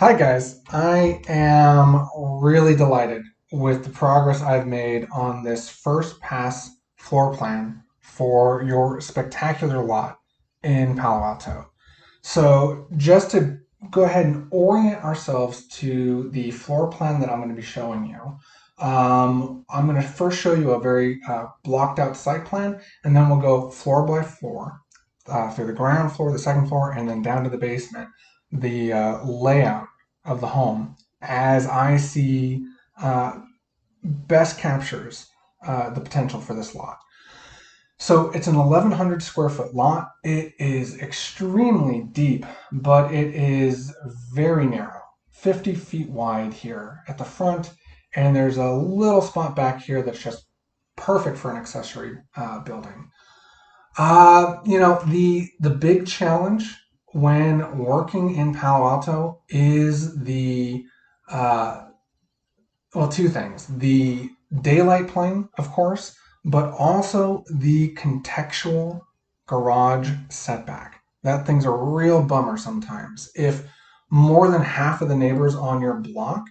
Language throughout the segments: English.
Hi guys, I am really delighted with the progress I've made on this first pass floor plan for your spectacular lot in Palo Alto. So just to go ahead and orient ourselves to the floor plan that I'm going to be showing you, I'm going to first show you a very blocked out site plan, and then we'll go floor by floor through the ground floor, the second floor, and then down to the basement, the layout of the home as I see best captures the potential for this lot. So it's an 1,100 square foot lot. It is extremely deep, but it is very narrow, 50 feet wide here at the front. And there's a little spot back here that's just perfect for an accessory building. The big challenge when working in Palo Alto is uh, two things: the daylight plane, of course, but also the contextual garage setback. That thing's a real bummer sometimes. If more than half of the neighbors on your block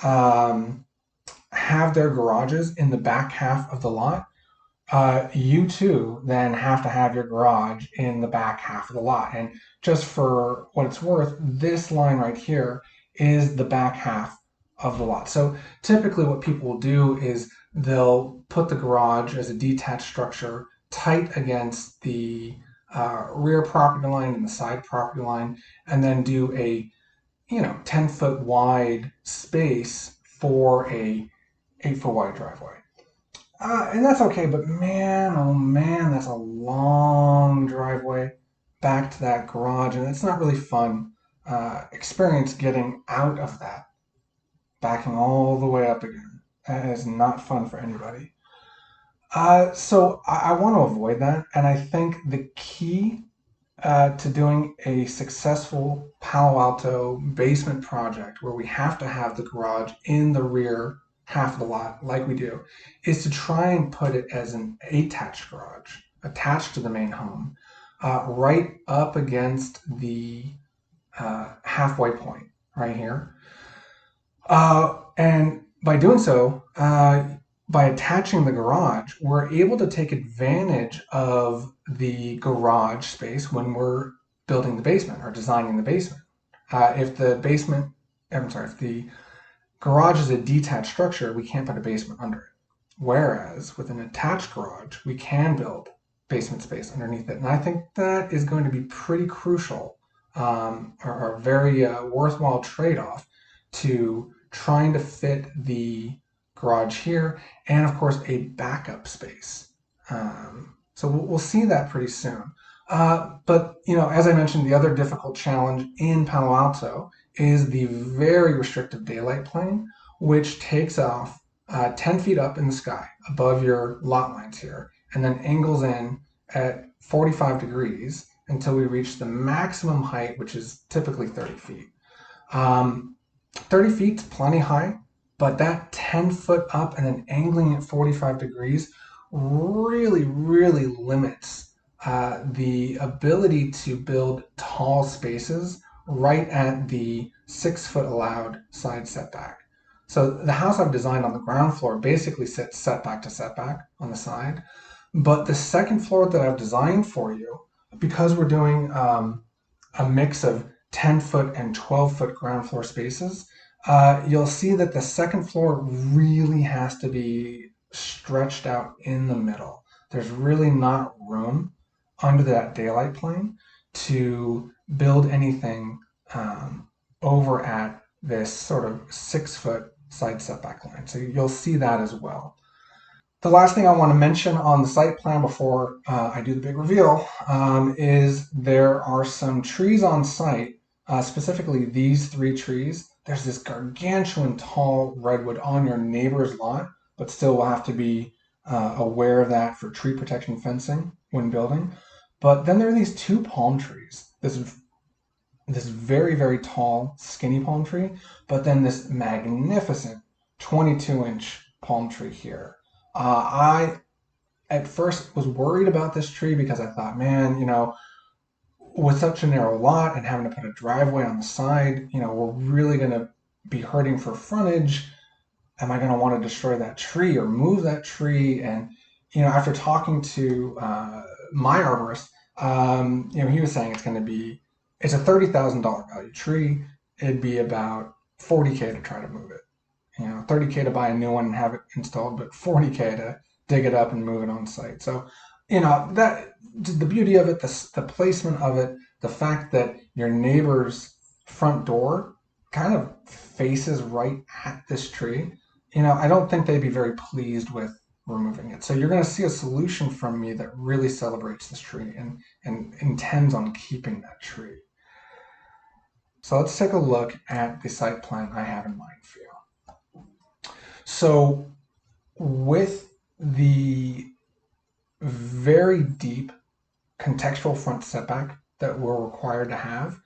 um, have their garages in the back half of the lot, you too then have to have your garage in the back half of the lot. And just for what it's worth, this line right here is the back half of the lot. So typically what people will do is they'll put the garage as a detached structure tight against the rear property line and the side property line, and then do a 10-foot wide space for a 8-foot wide driveway. And that's okay, but man, oh man, that's a long driveway back to that garage, and it's not really fun experience getting out of that, backing all the way up again. That is not fun for anybody. So I want to avoid that, and I think the key to doing a successful Palo Alto basement project where we have to have the garage in the rear half of the lot, like we do, is to try and put it as an attached garage attached to the main home, right up against the halfway point right here. And by doing so, by attaching the garage, we're able to take advantage of the garage space when we're building the basement or designing the basement. If the basement, I'm sorry, if the garage is a detached structure, we can't put a basement under it. Whereas with an attached garage, we can build basement space underneath it. And I think that is going to be pretty crucial, or a very worthwhile trade off to trying to fit the garage here and, of course, a backup space. So we'll see that pretty soon. But as I mentioned, the other difficult challenge in Palo Alto is the very restrictive daylight plane, which takes off 10 feet up in the sky above your lot lines here, and then angles in at 45 degrees until we reach the maximum height, which is typically 30 feet. 30 feet is plenty high, but that 10 foot up and then angling at 45 degrees really, really limits the ability to build tall spaces right at the 6 foot allowed side setback. So the house I've designed on the ground floor basically sits setback to setback on the side. But the second floor that I've designed for you, because we're doing a mix of 10-foot and 12-foot ground floor spaces, you'll see that the second floor really has to be stretched out in the middle. There's really not room under that daylight plane to build anything over at this sort of 6 foot side setback line. So you'll see that as well. The last thing I want to mention on the site plan before I do the big reveal is there are some trees on site, specifically these three trees. There's this gargantuan tall redwood on your neighbor's lot, but still will have to be aware of that for tree protection fencing when building. But then there are these two palm trees. This very, very tall, skinny palm tree, but then this magnificent 22-inch palm tree here. I at first was worried about this tree because I thought, man, with such a narrow lot and having to put a driveway on the side, we're really going to be hurting for frontage. Am I going to want to destroy that tree or move that tree? And after talking to my arborist, he was saying it's a $30,000 value tree. It'd be about 40K to try to move it. 30K to buy a new one and have it installed, but 40K to dig it up and move it on site. So, that the beauty of it, the placement of it, the fact that your neighbor's front door kind of faces right at this tree, I don't think they'd be very pleased with removing it. So you're going to see a solution from me that really celebrates this tree and intends on keeping that tree. So let's take a look at the site plan I have in mind for you. So with the very deep contextual front setback that we're required to have,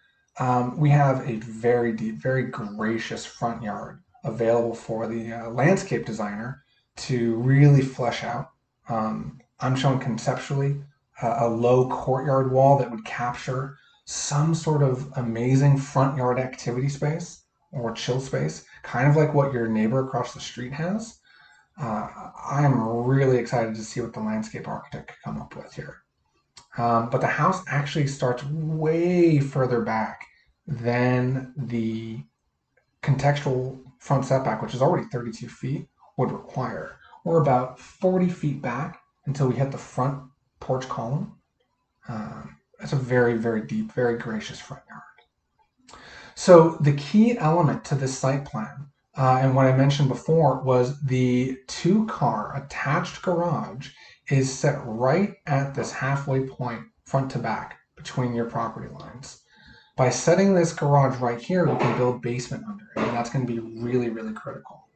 we have a very deep, very gracious front yard available for the landscape designer to really flesh out. I'm showing conceptually a low courtyard wall that would capture some sort of amazing front yard activity space or chill space, kind of like what your neighbor across the street has. I'm really excited to see what the landscape architect could come up with here. But the house actually starts way further back than the contextual front setback, which is already 32 feet, would require. We're about 40 feet back until we hit the front porch column. It's a very, very deep, very gracious front yard. So the key element to this site plan, and what I mentioned before, was the 2-car attached garage is set right at this halfway point, front to back, between your property lines. By setting this garage right here, we can build basement under it, and that's going to be really, really critical.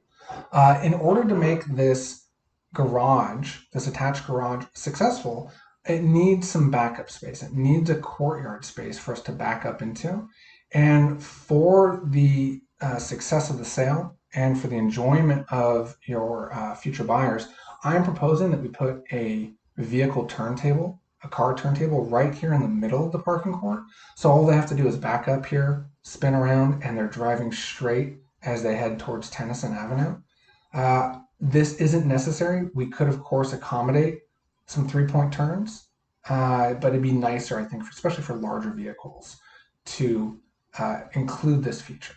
In order to make this garage, this attached garage, successful, it needs some backup space. It needs a courtyard space for us to back up into. And for the success of the sale and for the enjoyment of your future buyers, I'm proposing that we put a vehicle turntable, a car turntable right here in the middle of the parking court. So all they have to do is back up here, spin around, and they're driving straight as they head towards Tennyson Avenue. This isn't necessary. We could, of course, accommodate some 3-point turns, but it'd be nicer, I think, especially for larger vehicles, to include this feature.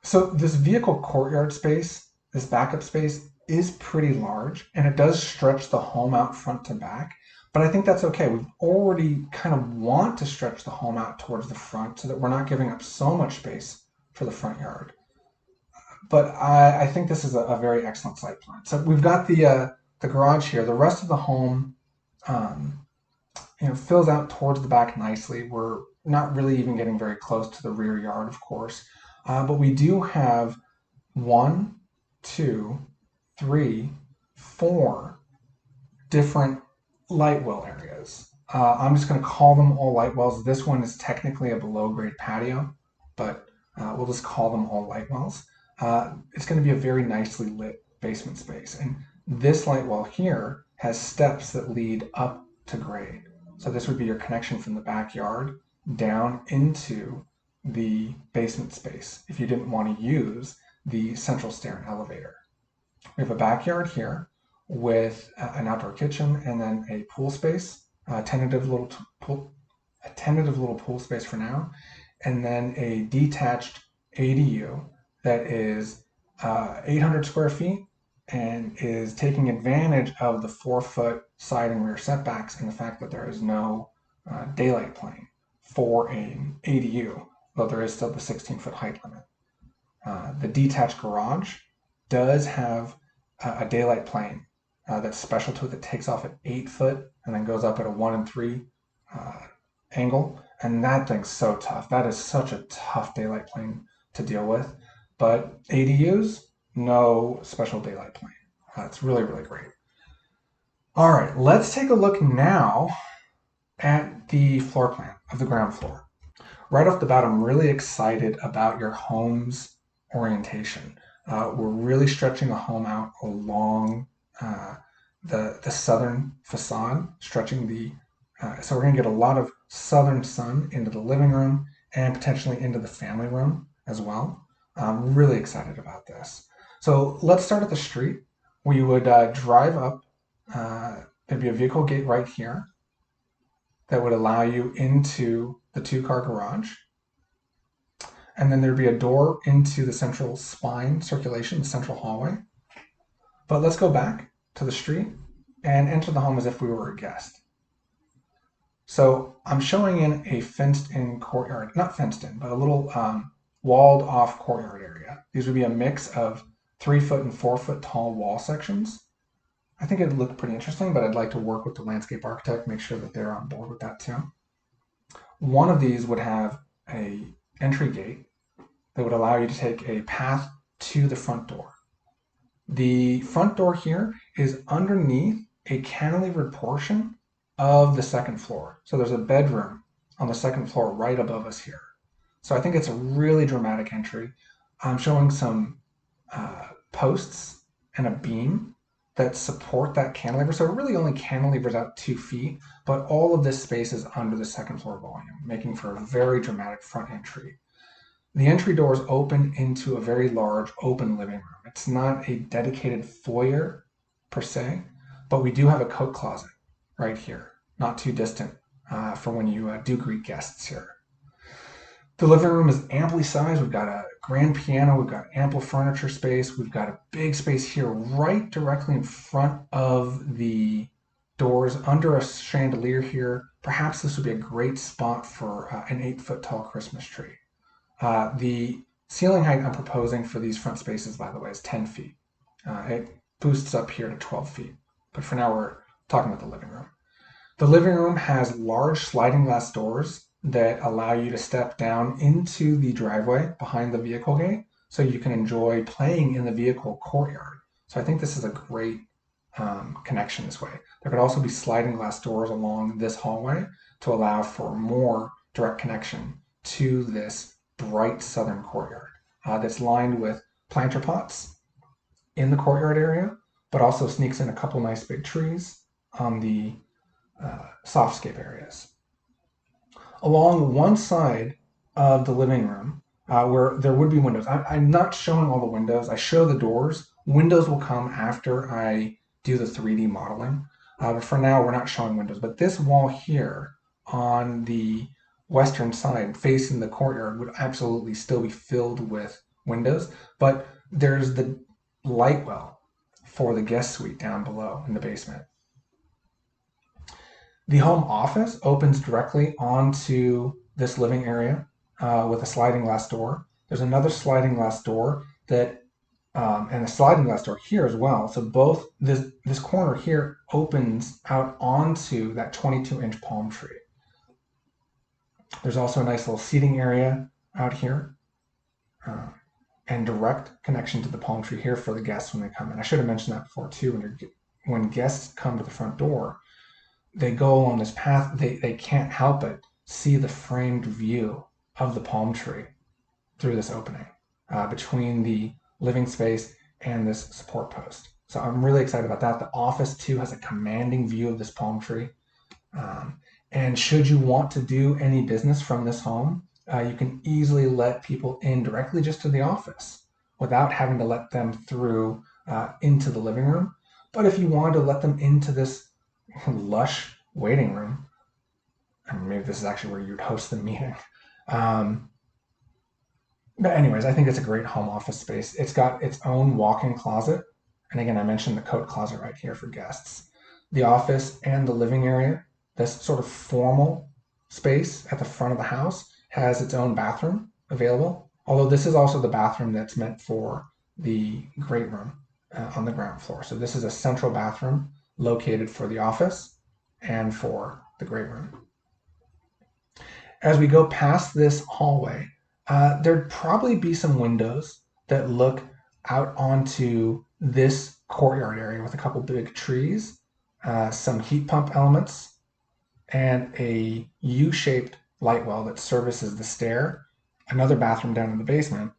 So this vehicle courtyard space, this backup space, is pretty large, and it does stretch the home out front to back, but I think that's okay. We already kind of want to stretch the home out towards the front so that we're not giving up so much space for the front yard. But I think this is a very excellent site plan. So we've got the garage here. The rest of the home, fills out towards the back nicely. We're not really even getting very close to the rear yard, of course, but we do have 1, 2, 3, 4 different light well areas. I'm just going to call them all light wells. This one is technically a below grade patio, but we'll just call them all light wells. It's going to be a very nicely lit basement space. And this light well here has steps that lead up to grade. So this would be your connection from the backyard down into the basement space if you didn't want to use the central stair and elevator. We have a backyard here with an outdoor kitchen and then a pool space, a tentative little pool space for now, and then a detached ADU that is 800 square feet and is taking advantage of the 4-foot side and rear setbacks and the fact that there is no daylight plane for an ADU, though there is still the 16-foot height limit. The detached garage does have a daylight plane that's special to it that takes off at 8 foot and then goes up at a 1 3 angle. And that thing's so tough. That is such a tough daylight plane to deal with. But ADUs, no special daylight plane. It's really, really great. All right, let's take a look now at the floor plan of the ground floor. Right off the bat, I'm really excited about your home's orientation. We're really stretching the home out along the southern facade, stretching so we're going to get a lot of southern sun into the living room and potentially into the family room as well. I'm really excited about this. So let's start at the street. We would drive up. There'd be a vehicle gate right here that would allow you into the two-car garage. And then there'd be a door into the central spine circulation, the central hallway. But let's go back to the street and enter the home as if we were a guest. So I'm showing in a fenced-in courtyard, not fenced in, but a little walled-off courtyard area. These would be a mix of 3-foot and 4-foot tall wall sections. I think it'd look pretty interesting, but I'd like to work with the landscape architect, make sure that they're on board with that too. One of these would have a entry gate that would allow you to take a path to the front door. The front door here is underneath a cantilevered portion of the second floor. So there's a bedroom on the second floor right above us here. So I think it's a really dramatic entry. I'm showing some posts and a beam that support that cantilever. So it really only cantilevers out 2 feet, but all of this space is under the second floor volume, making for a very dramatic front entry. The entry doors open into a very large open living room. It's not a dedicated foyer per se, but we do have a coat closet right here, not too distant for when you do greet guests here. The living room is amply sized. We've got a grand piano, we've got ample furniture space, we've got a big space here right directly in front of the doors under a chandelier here. Perhaps this would be a great spot for an 8-foot tall Christmas tree. The ceiling height I'm proposing for these front spaces, by the way, is 10 feet. It boosts up here to 12 feet, but for now we're talking about the living room. The living room has large sliding glass doors that allow you to step down into the driveway behind the vehicle gate so you can enjoy playing in the vehicle courtyard. So I think this is a great connection this way. There could also be sliding glass doors along this hallway to allow for more direct connection to this bright southern courtyard that's lined with planter pots in the courtyard area, but also sneaks in a couple nice big trees on the softscape areas. Along one side of the living room, where there would be windows. I'm not showing all the windows. I show the doors. Windows will come after I do the 3D modeling. But for now, we're not showing windows. But this wall here on the western side facing the courtyard would absolutely still be filled with windows. But there's the light well for the guest suite down below in the basement. The home office opens directly onto this living area with a sliding glass door. There's another sliding glass door that, and a sliding glass door here as well. So both this corner here opens out onto that 22-inch palm tree. There's also a nice little seating area out here and direct connection to the palm tree here for the guests when they come in. I should have mentioned that before too. When guests come to the front door, they go along this path, they can't help but see the framed view of the palm tree through this opening between the living space and this support post. So I'm really excited about that. The office too has a commanding view of this palm tree. And should you want to do any business from this home, you can easily let people in directly just to the office without having to let them through into the living room. But if you wanted to let them into this lush waiting room, and maybe this is actually where you'd host the meeting. But anyways, I think it's a great home office space. It's got its own walk-in closet. And again, I mentioned the coat closet right here for guests. The office and the living area, this sort of formal space at the front of the house, has its own bathroom available. Although this is also the bathroom that's meant for the great room on the ground floor. So this is a central bathroom located for the office and for the great room. As we go past this hallway, there'd probably be some windows that look out onto this courtyard area with a couple big trees, some heat pump elements, and a U-shaped light well that services the stair, another bathroom down in the basement,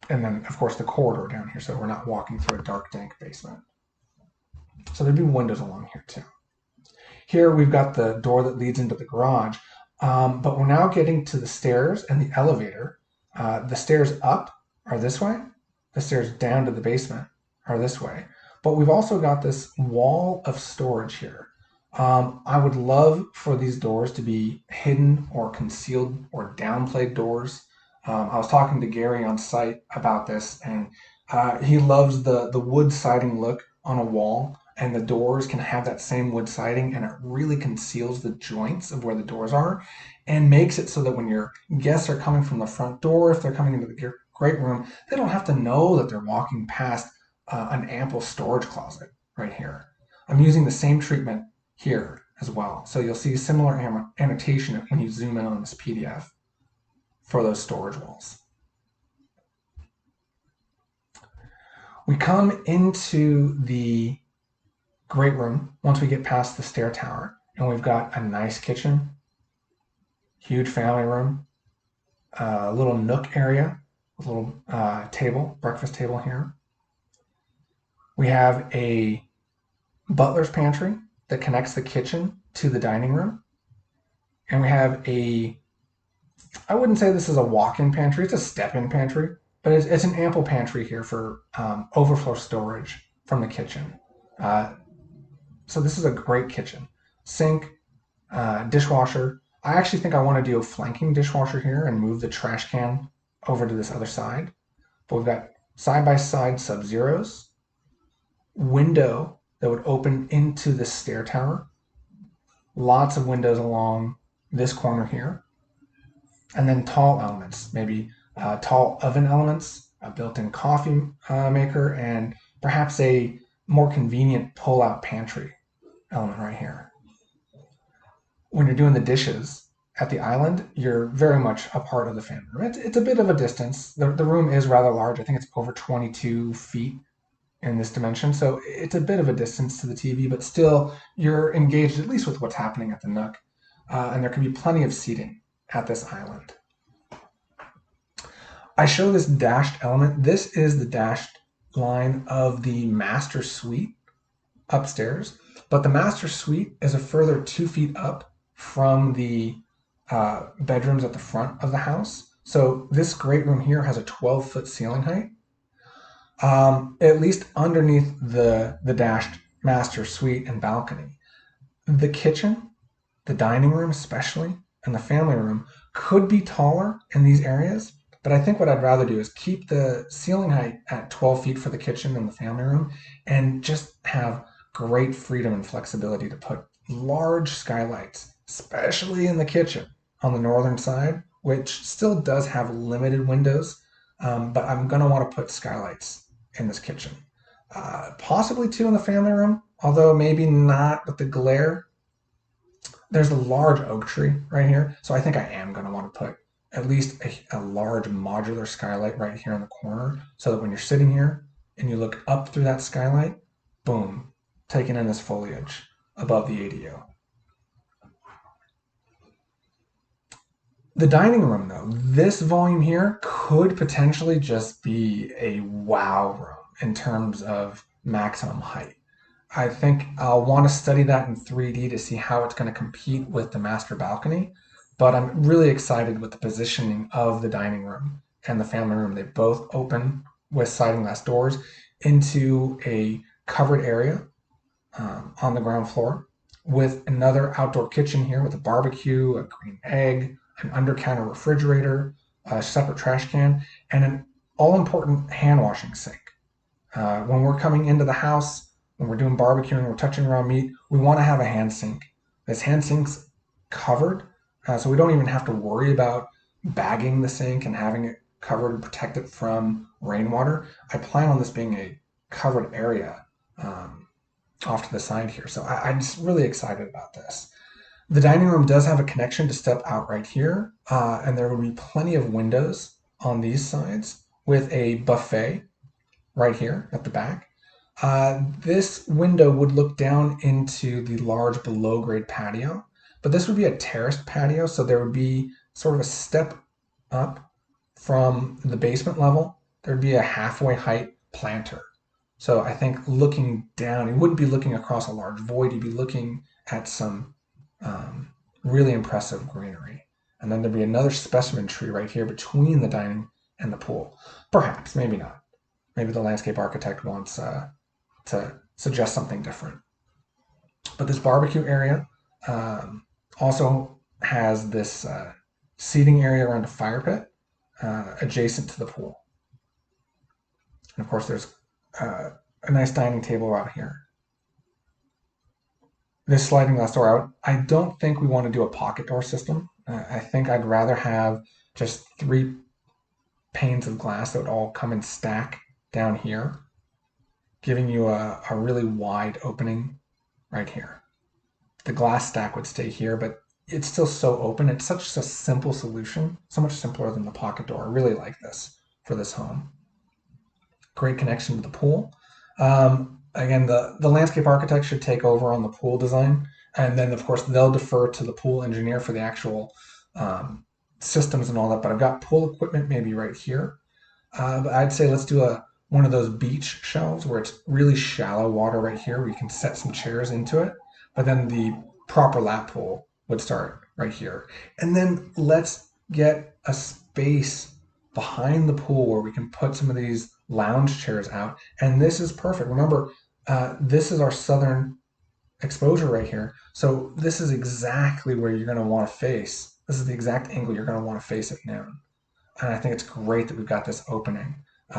and then of course the corridor down here so we're not walking through a dark, dank basement. So there'd be windows along here too. Here we've got the door that leads into the garage. But we're now getting to the stairs and the elevator. The stairs up are this way. The stairs down to the basement are this way. But we've also got this wall of storage here. I would love for these doors to be hidden or concealed or downplayed doors. I was talking to Gary on site about this, and he loves the wood siding look on a wall, and the doors can have that same wood siding, and it really conceals the joints of where the doors are, and makes it so that when your guests are coming from the front door, if they're coming into the great room, they don't have to know that they're walking past an ample storage closet right here. I'm using the same treatment here as well. So you'll see similar annotation when you zoom in on this PDF for those storage walls. We come into the great room once we get past the stair tower, and we've got a nice kitchen, huge family room, a little nook area, a little table, breakfast table here. We have a butler's pantry that connects the kitchen to the dining room. And we have I wouldn't say this is a walk-in pantry, it's a step-in pantry, but it's an ample pantry here for overflow storage from the kitchen. So this is a great kitchen. Sink, dishwasher. I actually think I want to do a flanking dishwasher here and move the trash can over to this other side. But we've got side-by-side sub-zeros, window that would open into the stair tower, lots of windows along this corner here, and then tall elements, maybe tall oven elements, a built-in coffee maker, and perhaps a more convenient pull-out pantry element right here. When you're doing the dishes at the island, you're very much a part of the family room. It's a bit of a distance. The room is rather large. I think it's over 22 feet in this dimension, so it's a bit of a distance to the TV, but still you're engaged at least with what's happening at the nook, and there can be plenty of seating at this island. I show this dashed element. This is the dashed line of the master suite upstairs, but the master suite is a further 2 feet up from the bedrooms at the front of the house. So this great room here has a 12-foot ceiling height, at least underneath the dashed master suite and balcony. The kitchen, the dining room especially, and the family room could be taller in these areas, but I think what I'd rather do is keep the ceiling height at 12 feet for the kitchen and the family room, and just have great freedom and flexibility to put large skylights, especially in the kitchen on the northern side, which still does have limited windows, but I'm going to want to put skylights in this kitchen. Possibly two in the family room, although maybe not with the glare. There's a large oak tree right here, so I think I am going to want to put at least a large modular skylight right here in the corner, so that when you're sitting here and you look up through that skylight, boom, taking in this foliage above the ADU. The dining room, though, this volume here could potentially just be a wow room in terms of maximum height. I think I'll want to study that in 3D to see how it's going to compete with the master balcony, but I'm really excited with the positioning of the dining room and the family room. They both open with sliding glass doors into a covered area on the ground floor, with another outdoor kitchen here with a barbecue, a green egg, an under-counter refrigerator, a separate trash can, and an all-important hand washing sink. When we're coming into the house, when we're doing barbecuing, we're touching raw meat, we want to have a hand sink. This hand sink's covered, so we don't even have to worry about bagging the sink and having it covered and protected from rainwater. I plan on this being a covered area off to the side here, so I'm just really excited about this. The dining room does have a connection to step out right here, and there will be plenty of windows on these sides with a buffet right here at the back. This window would look down into the large below grade patio, but this would be a terraced patio, so there would be sort of a step up from the basement level. There'd be a halfway height planter. So I think looking down, you wouldn't be looking across a large void, you'd be looking at some Really impressive greenery. And then there'd be another specimen tree right here between the dining and the pool. Perhaps, maybe not. Maybe the landscape architect wants to suggest something different. But this barbecue area also has this seating area around a fire pit adjacent to the pool. And of course, there's a nice dining table out here. This sliding glass door out, I don't think we want to do a pocket door system. I think I'd rather have just 3 panes of glass that would all come and stack down here, giving you a really wide opening right here. The glass stack would stay here, but it's still so open. It's such a simple solution, so much simpler than the pocket door. I really like this for this home. Great connection to the pool. Again, the landscape architect should take over on the pool design, and then of course they'll defer to the pool engineer for the actual systems and all that. But I've got pool equipment maybe right here. But I'd say let's do one of those beach shelves where it's really shallow water right here, where you can set some chairs into it. But then the proper lap pool would start right here, and then let's get a space behind the pool where we can put some of these lounge chairs out. And this is perfect. Remember, this is our southern exposure right here. So this is exactly where you're going to want to face. This is the exact angle you're going to want to face at noon. And I think it's great that we've got this opening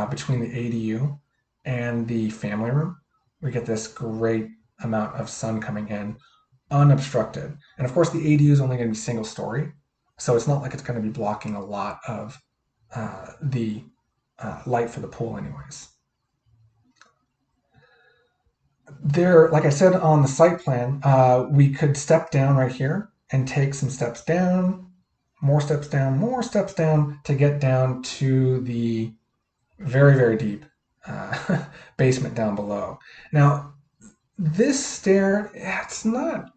between the ADU and the family room. We get this great amount of sun coming in unobstructed. And of course, the ADU is only going to be single story. So it's not like it's going to be blocking a lot of the light for the pool anyways. There, like I said on the site plan, we could step down right here and take some steps down, more steps down to get down to the very, very deep basement down below. Now, this stair, it's not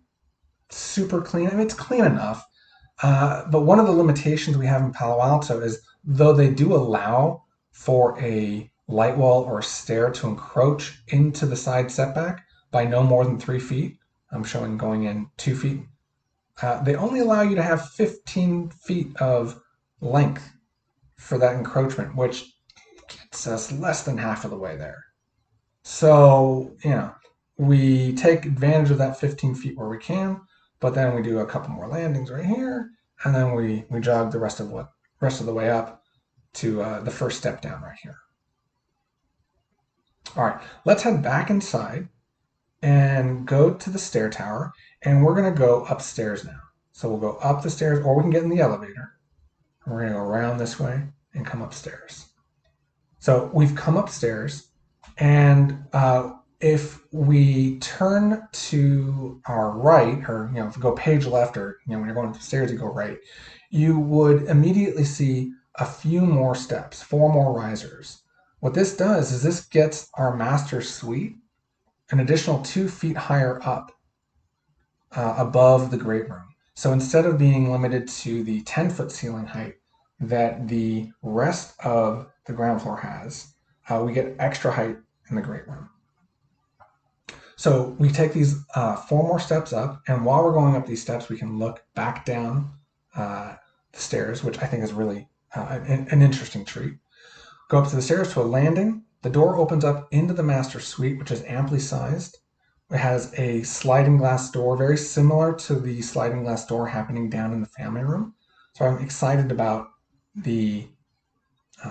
super clean. I mean, it's clean enough. But one of the limitations we have in Palo Alto is though they do allow for a light well or a stair to encroach into the side setback by no more than 3 feet. I'm showing going in 2 feet. They only allow you to have 15 feet of length for that encroachment, which gets us less than half of the way there. So, we take advantage of that 15 feet where we can, but then we do a couple more landings right here, and then we jog the rest of the way up to the first step down right here. All right, let's head back inside and go to the stair tower, and we're going to go upstairs now. So we'll go up the stairs, or we can get in the elevator. We're going to go around this way and come upstairs. So we've come upstairs, and if we turn to our right, or if you go page left, or when you're going upstairs, you go right, you would immediately see a few more steps, 4 more risers. What this does is this gets our master suite an additional 2 feet higher up above the great room. So instead of being limited to the 10-foot ceiling height that the rest of the ground floor has, we get extra height in the great room. So we take these 4 more steps up, and while we're going up these steps, we can look back down the stairs, which I think is really an interesting treat. Go up to the stairs to a landing. The door opens up into the master suite, which is amply sized. It has a sliding glass door, very similar to the sliding glass door happening down in the family room. So I'm excited about the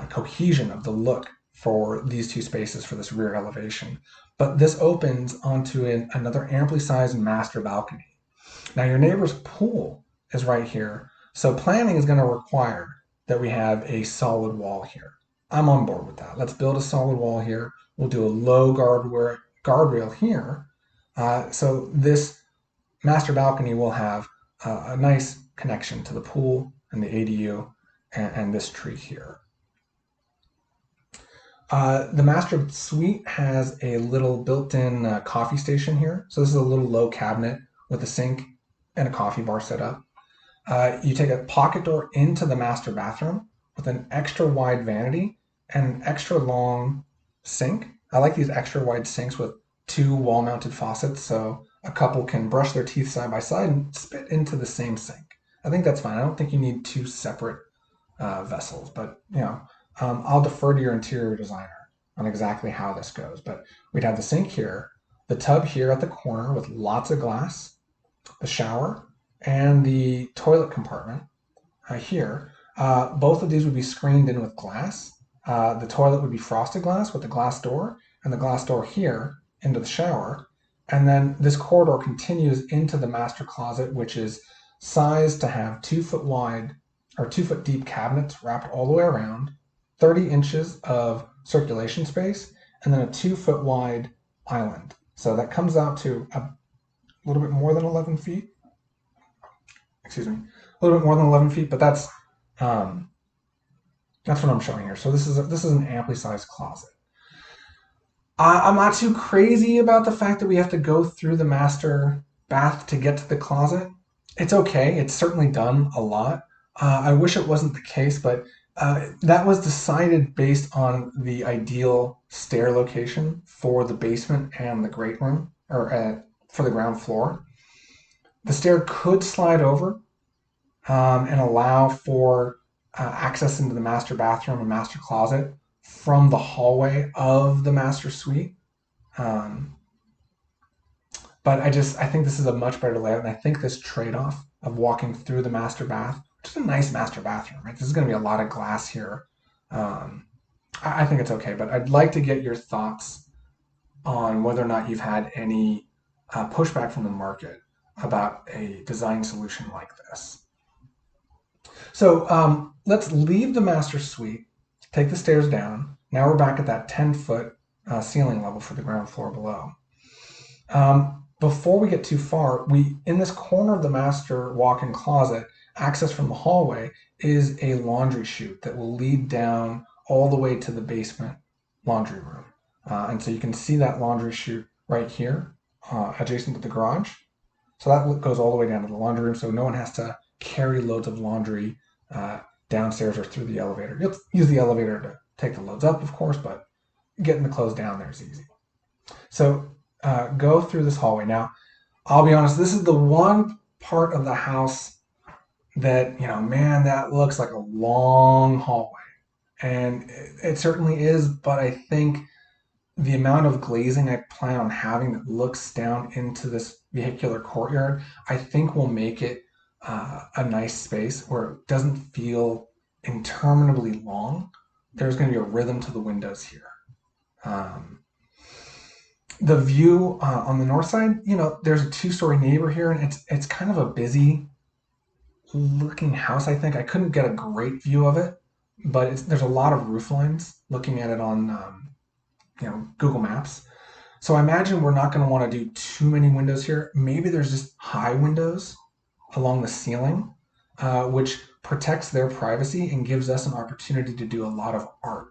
cohesion of the look for these 2 spaces for this rear elevation. But this opens onto another amply sized master balcony. Now your neighbor's pool is right here. So planning is going to require that we have a solid wall here. I'm on board with that. Let's build a solid wall here. We'll do a low guardrail here. So this master balcony will have a nice connection to the pool and the ADU and this tree here. The master suite has a little built-in coffee station here. So this is a little low cabinet with a sink and a coffee bar set up. You take a pocket door into the master bathroom with an extra wide vanity and an extra long sink. I like these extra wide sinks with 2 wall-mounted faucets, so a couple can brush their teeth side by side and spit into the same sink. I think that's fine. I don't think you need two separate vessels, but I'll defer to your interior designer on exactly how this goes. But we'd have the sink here, the tub here at the corner with lots of glass, the shower, and the toilet compartment here. Both of these would be screened in with glass. The toilet would be frosted glass with the glass door, and the glass door here into the shower. And then this corridor continues into the master closet, which is sized to have 2 foot wide or 2 foot deep cabinets wrapped all the way around, 30 inches of circulation space, and then a 2 foot wide island. So that comes out to a little bit more than 11 feet. Excuse me, a little bit more than 11 feet, but um, that's what I'm showing here. So this is an amply sized closet. I'm not too crazy about the fact that we have to go through the master bath to get to the closet. It's okay. It's certainly done a lot. I wish it wasn't the case, but that was decided based on the ideal stair location for the basement and the great room, or for the ground floor. The stair could slide over and allow for access into the master bathroom and master closet from the hallway of the master suite. Um, but I think this is a much better layout, and I think this trade-off of walking through the master bath, which is a nice master bathroom, right? This is going to be a lot of glass here. Um, I think it's okay, but I'd like to get your thoughts on whether or not you've had any pushback from the market about a design solution like this. So let's leave the master suite, take the stairs down. Now we're back at that 10-foot ceiling level for the ground floor below. Before we get too far, in this corner of the master walk-in closet, access from the hallway is a laundry chute that will lead down all the way to the basement laundry room. And so you can see that laundry chute right here, adjacent to the garage. So that goes all the way down to the laundry room, so no one has to carry loads of laundry downstairs or through the elevator. You'll use the elevator to take the loads up, of course, but getting the clothes down there is easy. So go through this hallway. Now, I'll be honest, this is the one part of the house that, man, that looks like a long hallway. And it certainly is, but I think the amount of glazing I plan on having that looks down into this vehicular courtyard, I think will make it a nice space where it doesn't feel interminably long. There's going to be a rhythm to the windows here. The view on the north side, there's a 2-story neighbor here, and it's kind of a busy looking house. I think I couldn't get a great view of it, but there's a lot of roof lines looking at it on Google Maps. So I imagine we're not going to want to do too many windows here. Maybe there's just high windows along the ceiling, which protects their privacy and gives us an opportunity to do a lot of art.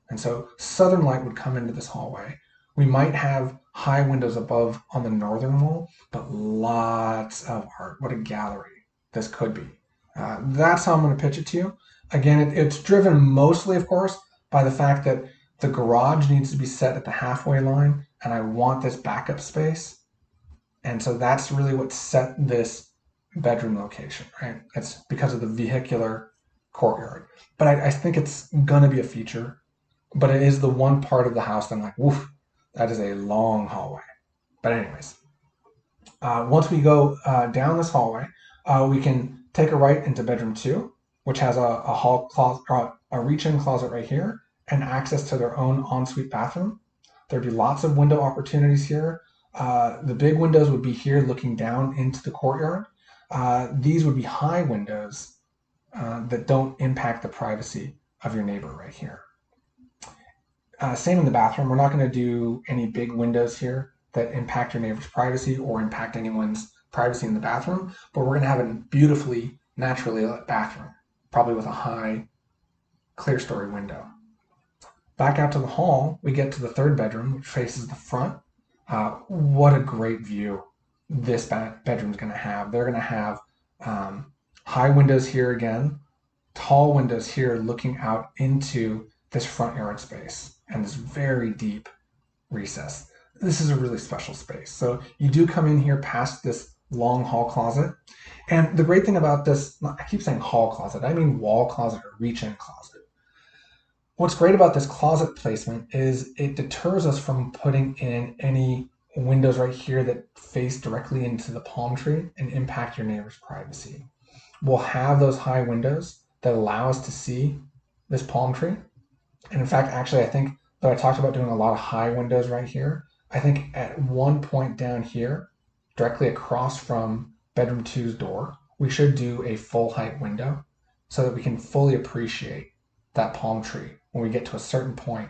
And so southern light would come into this hallway. We might have high windows above on the northern wall, but lots of art. What a gallery this could be. That's how I'm going to pitch it to you. Again, it's driven mostly, of course, by the fact that the garage needs to be set at the halfway line, and I want this backup space. And so that's really what set this bedroom location, right? It's because of the vehicular courtyard. But I think it's going to be a feature, but it is the one part of the house that I'm like, woof, that is a long hallway. But anyways, once we go down this hallway, we can take a right into bedroom 2, which has a hall closet, a reach-in closet right here, and access to their own ensuite bathroom. There'd be lots of window opportunities here. The big windows would be here looking down into the courtyard. These would be high windows that don't impact the privacy of your neighbor right here. Same in the bathroom. We're not going to do any big windows here that impact your neighbor's privacy or impact anyone's privacy in the bathroom, but we're going to have a beautifully, naturally lit bathroom, probably with a high, clear story window. Back out to the hall, we get to the third bedroom, which faces the front. What a great view this bedroom is going to have. They're going to have high windows here again, tall windows here looking out into this front yard space and this very deep recess. this is a really special space. So you do come in here past this long hall closet. And the great thing about this, I keep saying hall closet, I mean wall closet or reach-in closet. What's great about this closet placement is it deters us from putting in any windows right here that face directly into the palm tree and impact your neighbor's privacy. We'll have those high windows that allow us to see this palm tree. And in fact, actually, I think that I talked about doing a lot of high windows right here. I think at one point down here, directly across from bedroom two's door, we should do a full height window so that we can fully appreciate that palm tree when we get to a certain point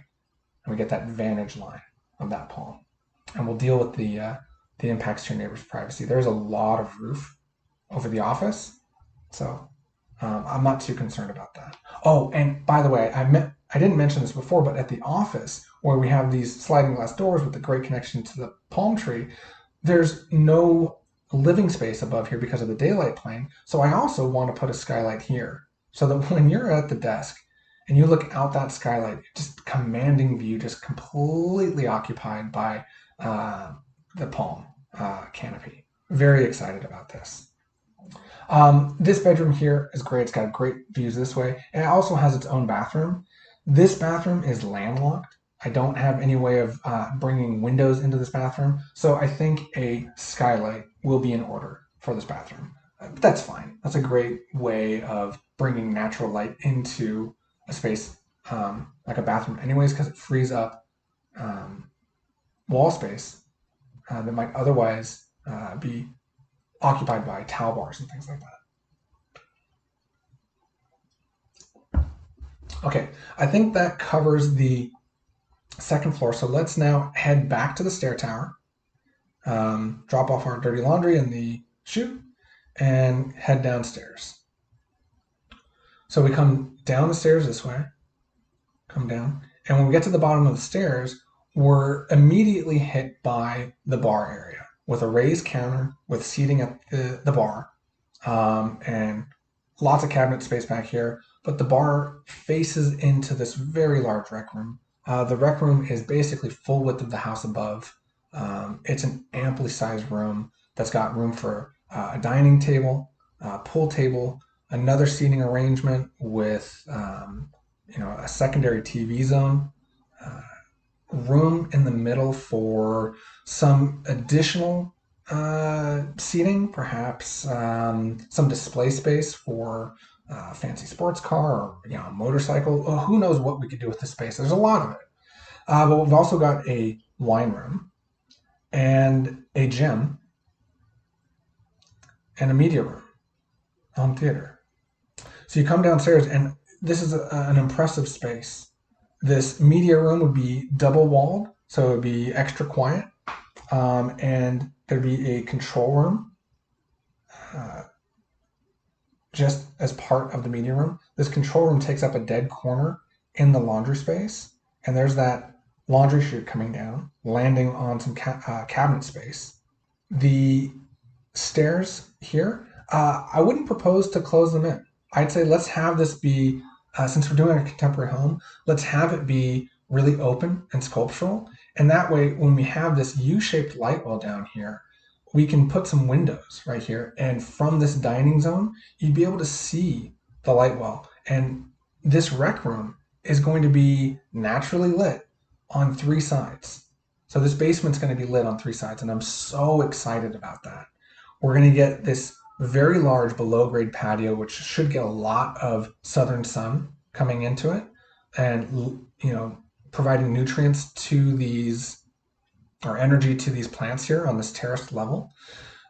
and we get that vantage line of that palm. And we'll deal with the impacts to your neighbor's privacy. There's a lot of roof over the office, so I'm not too concerned about that. Oh, and by the way, I didn't mention this before, but at the office where we have these sliding glass doors with the great connection to the palm tree, there's no living space above here because of the daylight plane. So I also want to put a skylight here so that when you're at the desk and you look out that skylight, just commanding view, just completely occupied by the palm canopy. Very excited about this. This bedroom here is great. It's got great views this way. And it also has its own bathroom. This bathroom is landlocked. I don't have any way of bringing windows into this bathroom. So I think a skylight will be in order for this bathroom. But that's fine. That's a great way of bringing natural light into a space like a bathroom anyways, because it frees up wall space that might otherwise be occupied by towel bars and things like that. Okay, I think that covers the second floor. So let's now head back to the stair tower, drop off our dirty laundry in the chute, and head downstairs. So we come down the stairs this way, come down, and when we get to the bottom of the stairs, we're immediately hit by the bar area with a raised counter with seating at the bar, and lots of cabinet space back here. But the bar faces into this very large rec room. The rec room is basically full width of the house above. It's an amply sized room that's got room for a dining table, pool table, another seating arrangement with a secondary TV zone, room in the middle for some additional seating, perhaps some display space for a fancy sports car or a motorcycle. Who knows what we could do with this space? There's a lot of it. But we've also got a wine room and a gym and a media room, home theater. So you come downstairs, and this is an impressive space. This media room would be double walled, so it would be extra quiet, and there'd be a control room just as part of the media room. This control room takes up a dead corner in the laundry space, and there's that laundry chute coming down, landing on some cabinet space. The stairs here, I wouldn't propose to close them in. I'd say let's have this be, since we're doing a contemporary home, let's have it be really open and sculptural. And that way, when we have this U-shaped light well down here, we can put some windows right here. And from this dining zone, you'd be able to see the light well. And this rec room is going to be naturally lit on 3 sides. So this basement's going to be lit on 3 sides. And I'm so excited about that. We're going to get this very large below grade patio, which should get a lot of southern sun coming into it and, providing nutrients to these, or energy to these plants here on this terraced level.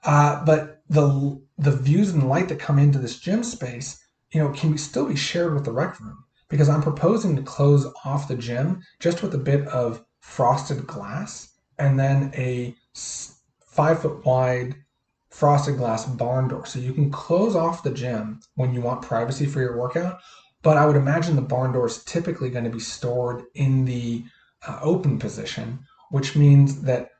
But the views and light that come into this gym space, can still be shared with the rec room, because I'm proposing to close off the gym just with a bit of frosted glass and then a 5-foot wide frosted glass barn door. So you can close off the gym when you want privacy for your workout, but I would imagine the barn door is typically going to be stored in the open position, which means that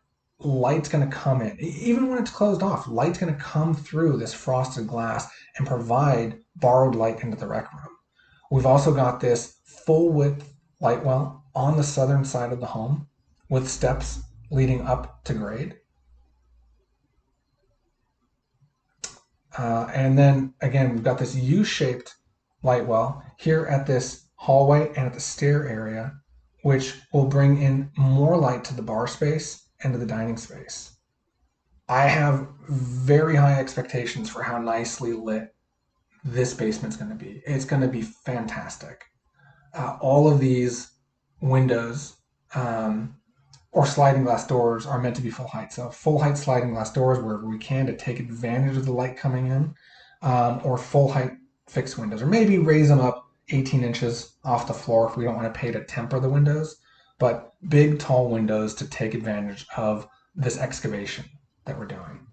light's going to come in. Even when it's closed off, light's going to come through this frosted glass and provide borrowed light into the rec room. We've also got this full width light well on the southern side of the home with steps leading up to grade. And then again, we've got this U-shaped light well here at this hallway and at the stair area, which will bring in more light to the bar space and to the dining space. I have very high expectations for how nicely lit this basement's going to be. It's going to be fantastic. All of these windows or sliding glass doors are meant to be full height. So full height sliding glass doors wherever we can to take advantage of the light coming in, or full height fixed windows, or maybe raise them up 18 inches off the floor if we don't want to pay to temper the windows, but big tall windows to take advantage of this excavation that we're doing.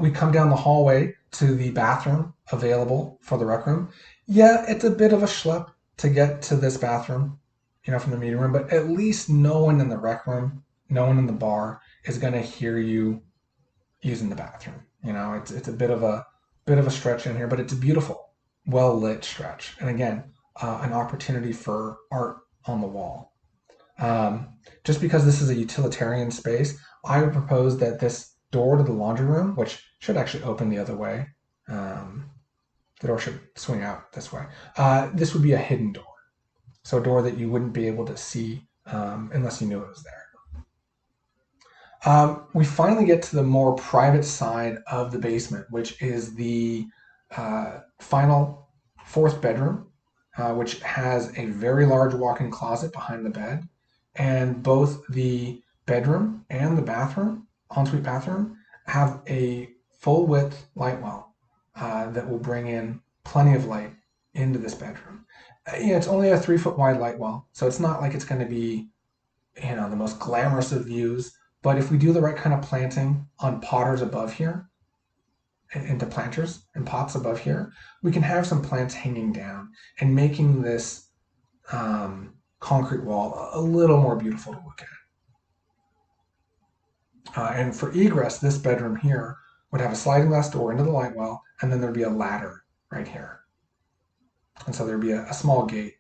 We come down the hallway to the bathroom available for the rec room. Yeah, it's a bit of a schlep to get to this bathroom, from the meeting room, but at least no one in the rec room, no one in the bar is going to hear you using the bathroom. It's a bit of a stretch in here, but it's a beautiful, well lit stretch, and again, an opportunity for art on the wall. Just because this is a utilitarian space, I would propose that this door to the laundry room, which should actually open the other way, the door should swing out this way. This would be a hidden door. So a door that you wouldn't be able to see unless you knew it was there. We finally get to the more private side of the basement, which is the final fourth bedroom, which has a very large walk-in closet behind the bed. And both the bedroom and the bathroom, ensuite bathroom, have a full width light well that will bring in plenty of light into this bedroom. It's only a 3 foot wide light well, so it's not like it's going to be, the most glamorous of views. But if we do the right kind of planting on potters above here, into planters and pots above here, we can have some plants hanging down and making this concrete wall a little more beautiful to look at. And for egress, this bedroom here would have a sliding glass door into the light well, and then there'd be a ladder right here. And so there'd be a small gate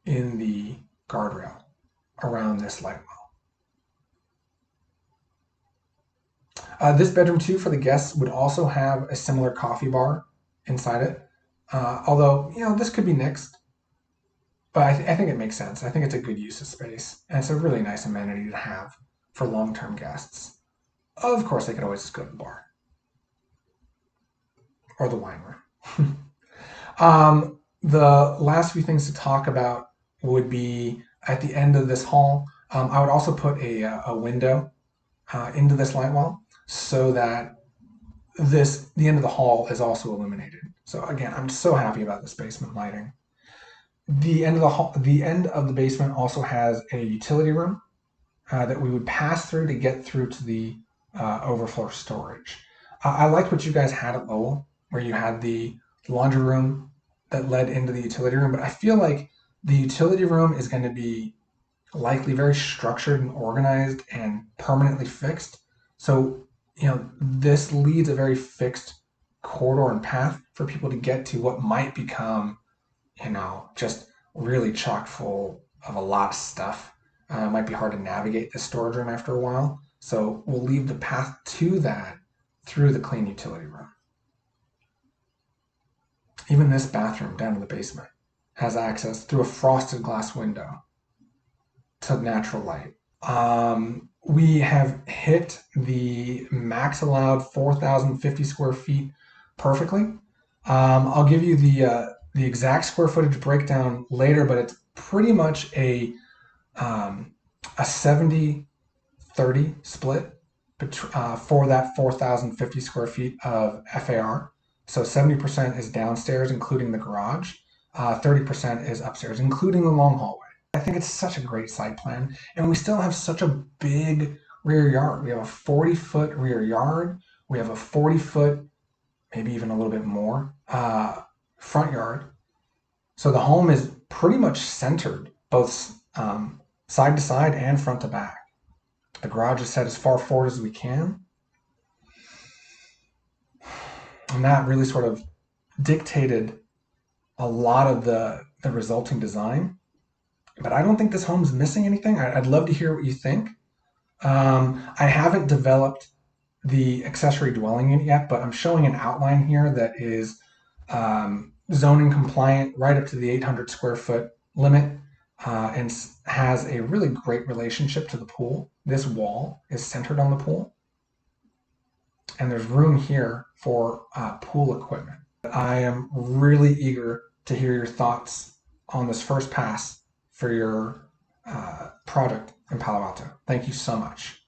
in the guardrail around this light well. This bedroom too for the guests would also have a similar coffee bar inside it. Although, this could be nixed, but I think it makes sense. I think it's a good use of space, and it's a really nice amenity to have for long-term guests. Of course, they could always just go to the bar or the wine room. The last few things to talk about would be at the end of this hall. I would also put a window into this light well so that the end of the hall is also illuminated. So again, I'm so happy about this basement lighting. The end of the basement also has a utility room that we would pass through to get through to the overflow storage. I liked what you guys had at Lowell, where you had the laundry room that led into the utility room, but I feel like the utility room is going to be likely very structured and organized and permanently fixed. So, this leads a very fixed corridor and path for people to get to what might become, just really chock full of a lot of stuff. It might be hard to navigate this storage room after a while. So we'll leave the path to that through the clean utility room. Even this bathroom down in the basement has access through a frosted glass window to natural light. We have hit the max allowed 4,050 square feet perfectly. I'll give you the exact square footage breakdown later, but it's pretty much a 70-30 split for that 4,050 square feet of FAR. So 70% is downstairs, including the garage. 30% is upstairs, including the long hallway. I think it's such a great site plan, and we still have such a big rear yard. We have a 40-foot rear yard. We have a 40-foot, maybe even a little bit more, front yard. So the home is pretty much centered, both side to side and front to back. The garage is set as far forward as we can. And that really sort of dictated a lot of the resulting design. But I don't think this home's missing anything. I'd love to hear what you think. I haven't developed the accessory dwelling unit yet, but I'm showing an outline here that is zoning compliant right up to the 800 square foot limit, and has a really great relationship to the pool. This wall is centered on the pool, and there's room here for pool equipment. I am really eager to hear your thoughts on this first pass for your project in Palo Alto. Thank you so much.